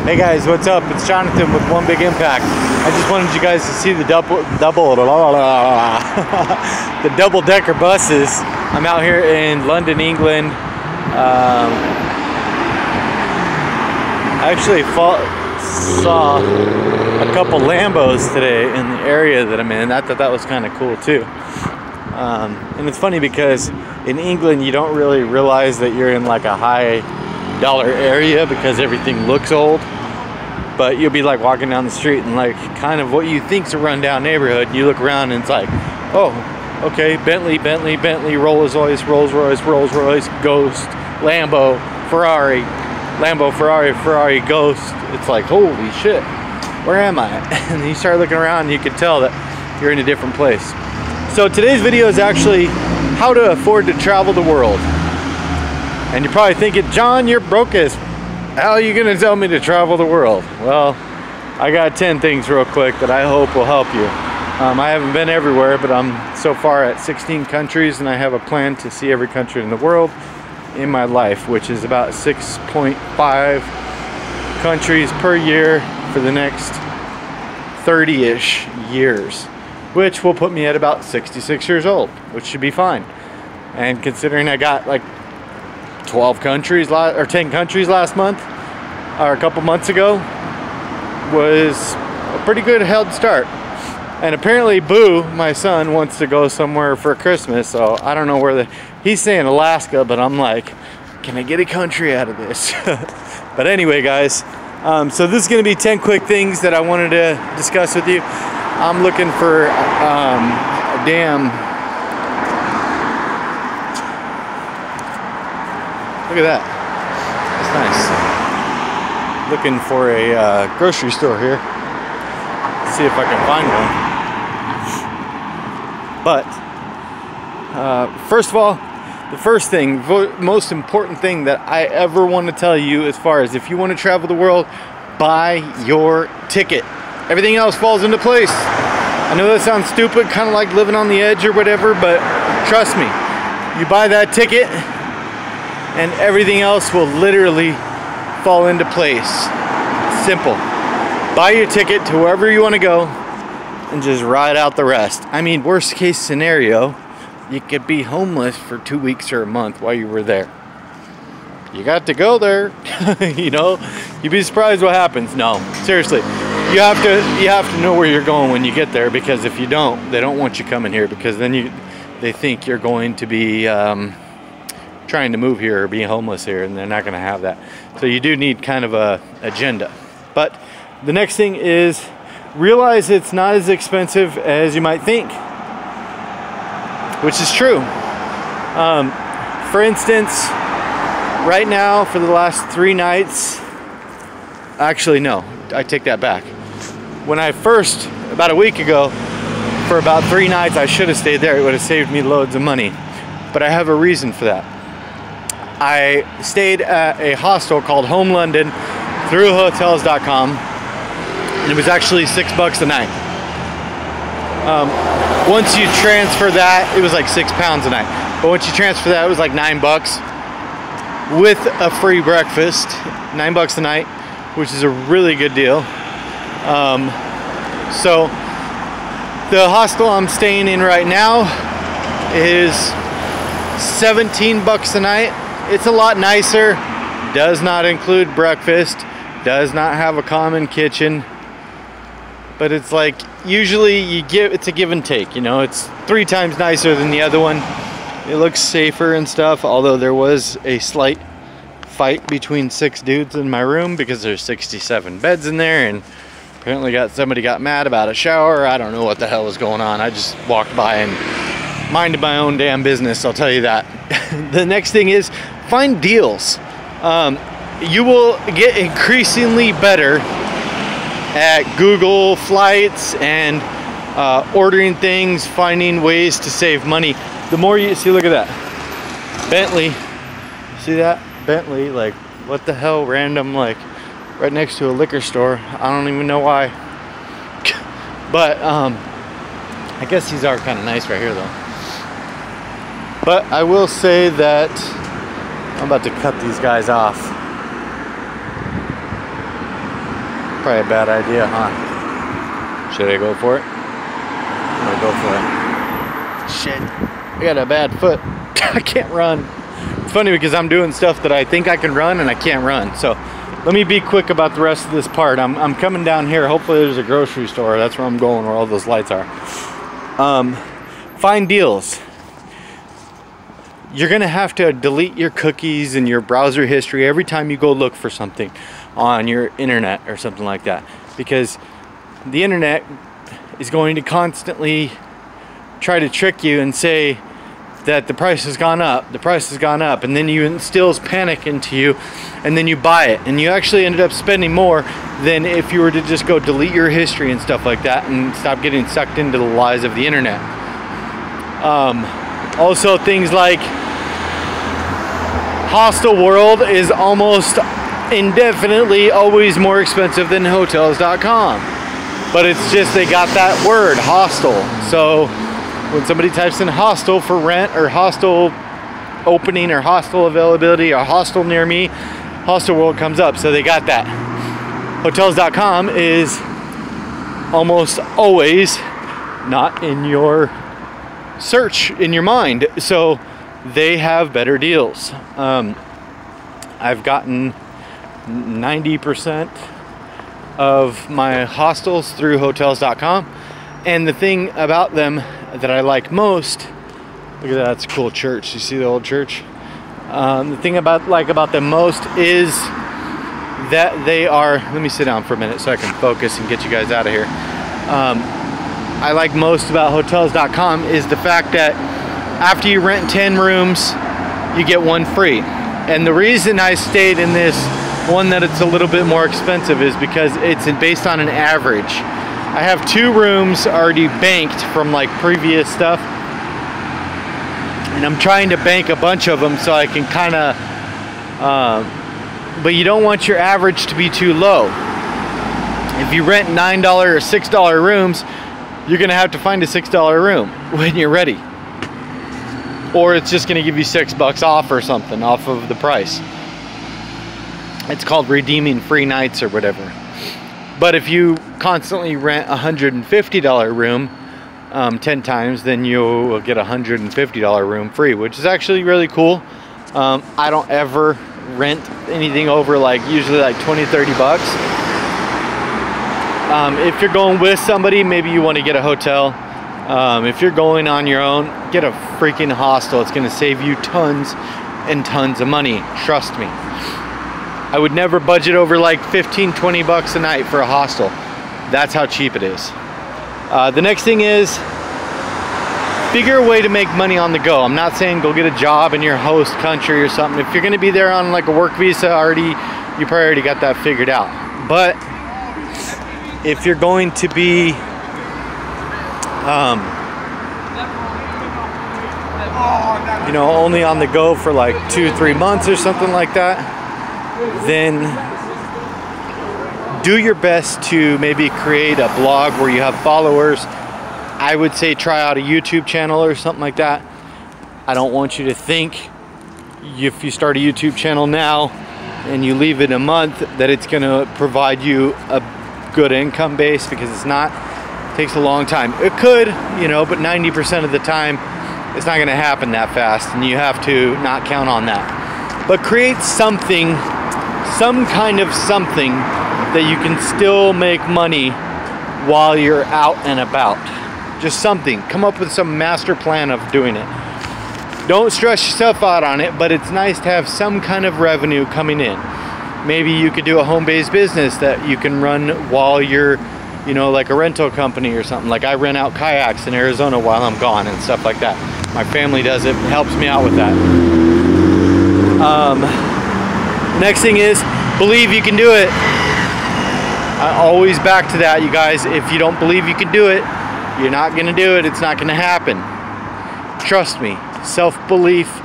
Hey guys, what's up? It's Jonathan with One Big Impact. I just wanted you guys to see the the double-decker buses. I'm out here in London, England. I actually saw a couple Lambos today in the area that I'm in. I thought that was kind of cool too. And it's funny because in England you don't really realize that you're in like a high dollar area because everything looks old, but you'll be like walking down the street and like kind of what you think's a rundown neighborhood, you look around and it's like, oh, okay, Bentley, Rolls Royce, Ghost, Lambo, Ferrari, Ghost. It's like, holy shit, where am I? And you start looking around and you can tell that you're in a different place. So today's video is actually how to afford to travel the world. And you're probably thinking, John, you're broke as how are you gonna tell me to travel the world? Well, I got 10 things real quick that I hope will help you. I haven't been everywhere, but I'm so far at 16 countries, and I have a plan to see every country in the world in my life, which is about 6.5 countries per year for the next 30-ish years, which will put me at about 66 years old, which should be fine. And considering I got like 12 countries or 10 countries last month, or a couple months ago, was a pretty good head start. And apparently Boo, my son, wants to go somewhere for Christmas, so I don't know where he's saying Alaska, but I'm like, can I get a country out of this? But anyway, guys, so this is going to be 10 quick things that I wanted to discuss with you. I'm looking for a damn, look at that, that's nice. Looking for a grocery store here. See if I can find one. But first of all, the first thing, most important thing that I ever want to tell you, as far as if you want to travel the world, buy your ticket. Everything else falls into place. I know that sounds stupid, kind of like living on the edge or whatever, but trust me, you buy that ticket and everything else will literally fall into place. Simple. Buy your ticket to wherever you want to go and just ride out the rest. I mean, worst case scenario, you could be homeless for 2 weeks or a month while you were there. You got to go there. You know, you'd be surprised what happens. No, seriously, you have to know where you're going when you get there, because if you don't, they don't want you coming here, because then they think you're going to be trying to move here or be homeless here, and they're not going to have that. So you do need kind of a agenda. But the next thing is realize it's not as expensive as you might think, which is true. For instance, right now for the last 3 nights, actually no, I take that back. When I first, about a week ago, for about 3 nights I should have stayed there. It would have saved me loads of money. But I have a reason for that. I stayed at a hostel called Home London through Hostels.com, and it was actually $6 a night. Once you transfer that, it was like £6 a night. But once you transfer that, it was like $9 with a free breakfast. $9 a night, which is a really good deal. So the hostel I'm staying in right now is $17 a night. It's a lot nicer. Does not include breakfast. Does not have a common kitchen. But it's like, usually it's a give and take, you know. It's 3 times nicer than the other one. It looks safer and stuff, although there was a slight fight between 6 dudes in my room because there's 67 beds in there, and apparently somebody got mad about a shower. I don't know what the hell was going on. I just walked by and minded my own damn business, I'll tell you that. The next thing is find deals. You will get increasingly better at Google flights and ordering things, finding ways to save money. The more you see, look at that Bentley, see that Bentley, like what the hell, random, like right next to a liquor store. I don't even know why. But I guess these are kind of nice right here though. But I will say that I'm about to cut these guys off. Probably a bad idea, huh? Should I go for it? I'm gonna go for it. Shit, I got a bad foot. I can't run. It's funny because I'm doing stuff that I think I can run and I can't run. So let me be quick about the rest of this part. I'm coming down here. Hopefully there's a grocery store. That's where I'm going, where all those lights are. Find deals. You're gonna have to delete your cookies and your browser history every time you go look for something on your internet or something like that, because the internet is going to constantly try to trick you and say that the price has gone up, and then you instills panic into you, and then you buy it, and you actually ended up spending more than if you were to just go delete your history and stuff like that and stop getting sucked into the lies of the internet. Also, things like Hostel World is almost indefinitely always more expensive than Hotels.com, but it's just they got that word, hostel. So when somebody types in hostel for rent or hostel opening or hostel availability or hostel near me, Hostel World comes up. So they got that. Hotels.com is almost always not in your search in your mind, so they have better deals. I've gotten 90% of my hostels through Hotels.com, and the thing about them that I like most, look at that, it's a cool church. You see the old church? The thing about them most is that they are, let me sit down for a minute so I can focus and get you guys out of here. I like most about Hotels.com is the fact that after you rent 10 rooms, you get one free. And the reason I stayed in this one that it's a little bit more expensive is because it's based on an average. I have 2 rooms already banked from like previous stuff, and I'm trying to bank a bunch of them so I can kind of, but you don't want your average to be too low. If you rent $9 or $6 rooms, you're gonna have to find a $6 room when you're ready, or it's just gonna give you $6 off or something off of the price. It's called redeeming free nights or whatever. But if you constantly rent a $150 room 10 times, then you will get a $150 room free, which is actually really cool. I don't ever rent anything over like usually like 20-30 bucks. If you're going with somebody, maybe you want to get a hotel. If you're going on your own, get a freaking hostel. It's going to save you tons and tons of money. Trust me. I would never budget over like 15-20 bucks a night for a hostel. That's how cheap it is. The next thing is figure a way to make money on the go. I'm not saying go get a job in your host country or something. If you're going to be there on like a work visa you probably already got that figured out. But if you're going to be you know, only on the go for like 2-3 months or something like that, then do your best to maybe create a blog where you have followers. I would say try out a YouTube channel or something like that. I don't want you to think if you start a YouTube channel now and you leave it a month that it's gonna provide you a good income base, because it's not. It takes a long time. It could, you know, but 90% of the time it's not gonna happen that fast, and you have to not count on that. But create something, some kind of something that you can still make money while you're out and about. Just something. Come up with some master plan of doing it. Don't stress yourself out on it, but it's nice to have some kind of revenue coming in. Maybe you could do a home-based business that you can run while you're, you know, like a rental company or something. Like I rent out kayaks in Arizona while I'm gone and stuff like that. My family does it, helps me out with that. Next thing is believe you can do it. I always back to that, you guys. If you don't believe you can do it, you're not gonna do it. It's not gonna happen. Trust me, self-belief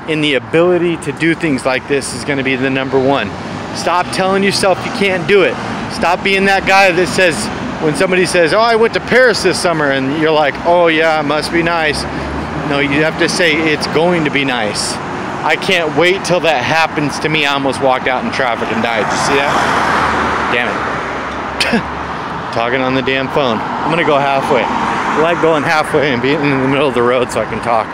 in the ability to do things like this is gonna be the #1. Stop telling yourself you can't do it. Stop being that guy that says, when somebody says, oh, I went to Paris this summer, and you're like, oh yeah, it must be nice. No, you have to say it's going to be nice. I can't wait till that happens to me. I almost walked out in traffic and died. Did you see that? Damn it. talking on the damn phone. I'm gonna go halfway. I like going halfway and being in the middle of the road so I can talk.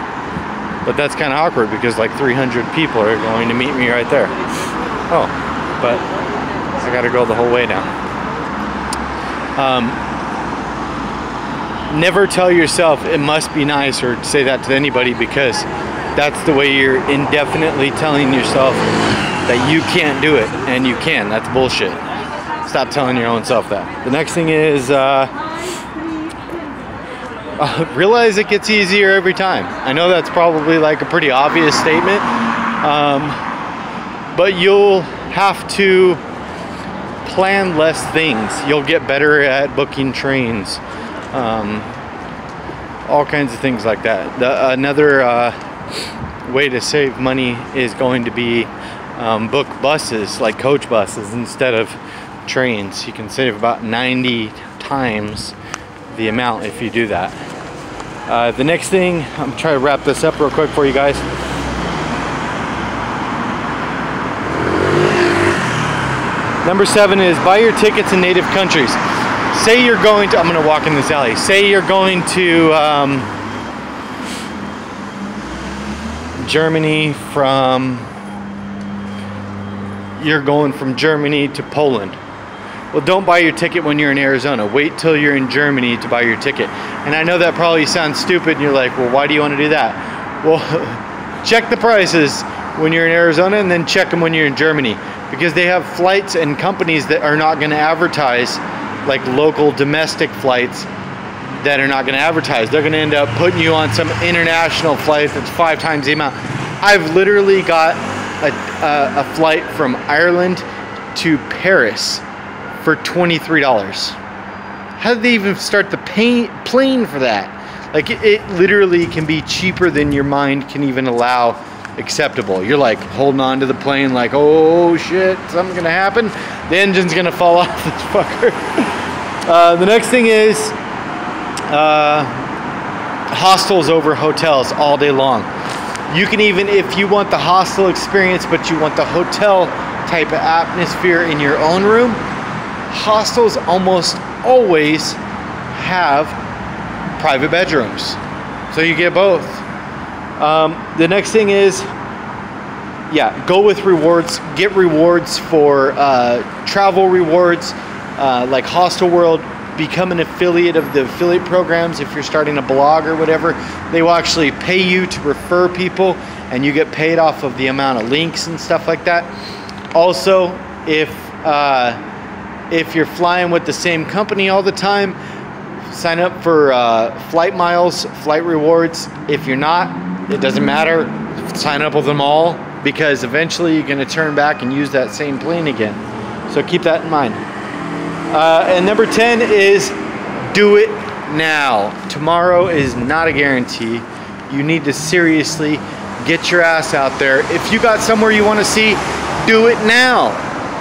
But that's kind of awkward because like 300 people are going to meet me right there. Oh, but I gotta go the whole way now. Never tell yourself it must be nice or say that to anybody, because that's the way you're indefinitely telling yourself that you can't do it, and you can. That's bullshit. Stop telling your own self that. The next thing is realize it gets easier every time. I know that's probably like a pretty obvious statement, but you'll have to plan less things. You'll get better at booking trains, all kinds of things like that. Another way to save money is going to be book buses, like coach buses, instead of trains. You can save about 90 times the amount if you do that. The next thing, I'm trying to wrap this up real quick for you guys. Number 7 is buy your tickets in native countries. Say you're going to, I'm going to walk in this alley. Say you're going to Germany you're going from Germany to Poland. Well, don't buy your ticket when you're in Arizona. Wait till you're in Germany to buy your ticket. And I know that probably sounds stupid and you're like, well, why do you want to do that? Well, check the prices when you're in Arizona and then check them when you're in Germany, because they have flights and companies that are not going to advertise, like local domestic flights that are not going to advertise. They're going to end up putting you on some international flight that's 5 times the amount. I've literally got a flight from Ireland to Paris for $23. How did they even start the plane for that? Like it literally can be cheaper than your mind can even allow acceptable. You're like holding on to the plane like, oh shit, something's gonna happen. The engine's gonna fall off this fucker. The next thing is hostels over hotels all day long. You can even, if you want the hostel experience but you want the hotel type of atmosphere in your own room, hostels almost always have private bedrooms, so you get both. The next thing is, yeah, go with rewards. Get rewards for travel rewards, like Hostel World. Become an affiliate of the affiliate programs. If you're starting a blog or whatever, they will actually pay you to refer people, and you get paid off of the amount of links and stuff like that. Also, if you're flying with the same company all the time, sign up for flight miles, flight rewards. If you're not, it doesn't matter. Sign up with them all, because eventually you're going to turn back and use that same plane again. So keep that in mind. And number 10 is do it now. Tomorrow is not a guarantee. You need to seriously get your ass out there. If you got somewhere you want to see, do it now.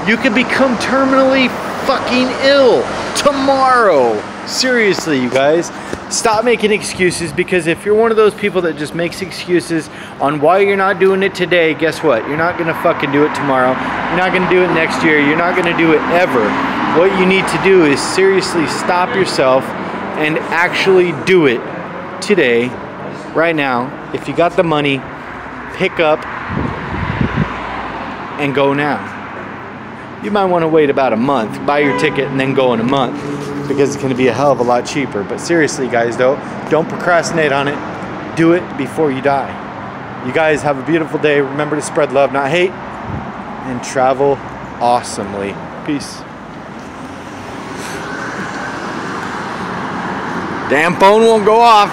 You could become terminally fucking ill tomorrow. Seriously, you guys, stop making excuses, because if you're one of those people that just makes excuses on why you're not doing it today, guess what? You're not gonna fucking do it tomorrow. You're not gonna do it next year. You're not gonna do it ever. What you need to do is seriously stop yourself and actually do it today, right now. If you got the money, pick up and go now. You might want to wait about a month, buy your ticket, and then go in a month, because it's going to be a hell of a lot cheaper. But seriously, guys, though, don't procrastinate on it. Do it before you die. You guys have a beautiful day. Remember to spread love, not hate, and travel awesomely. Peace. Damn phone won't go off.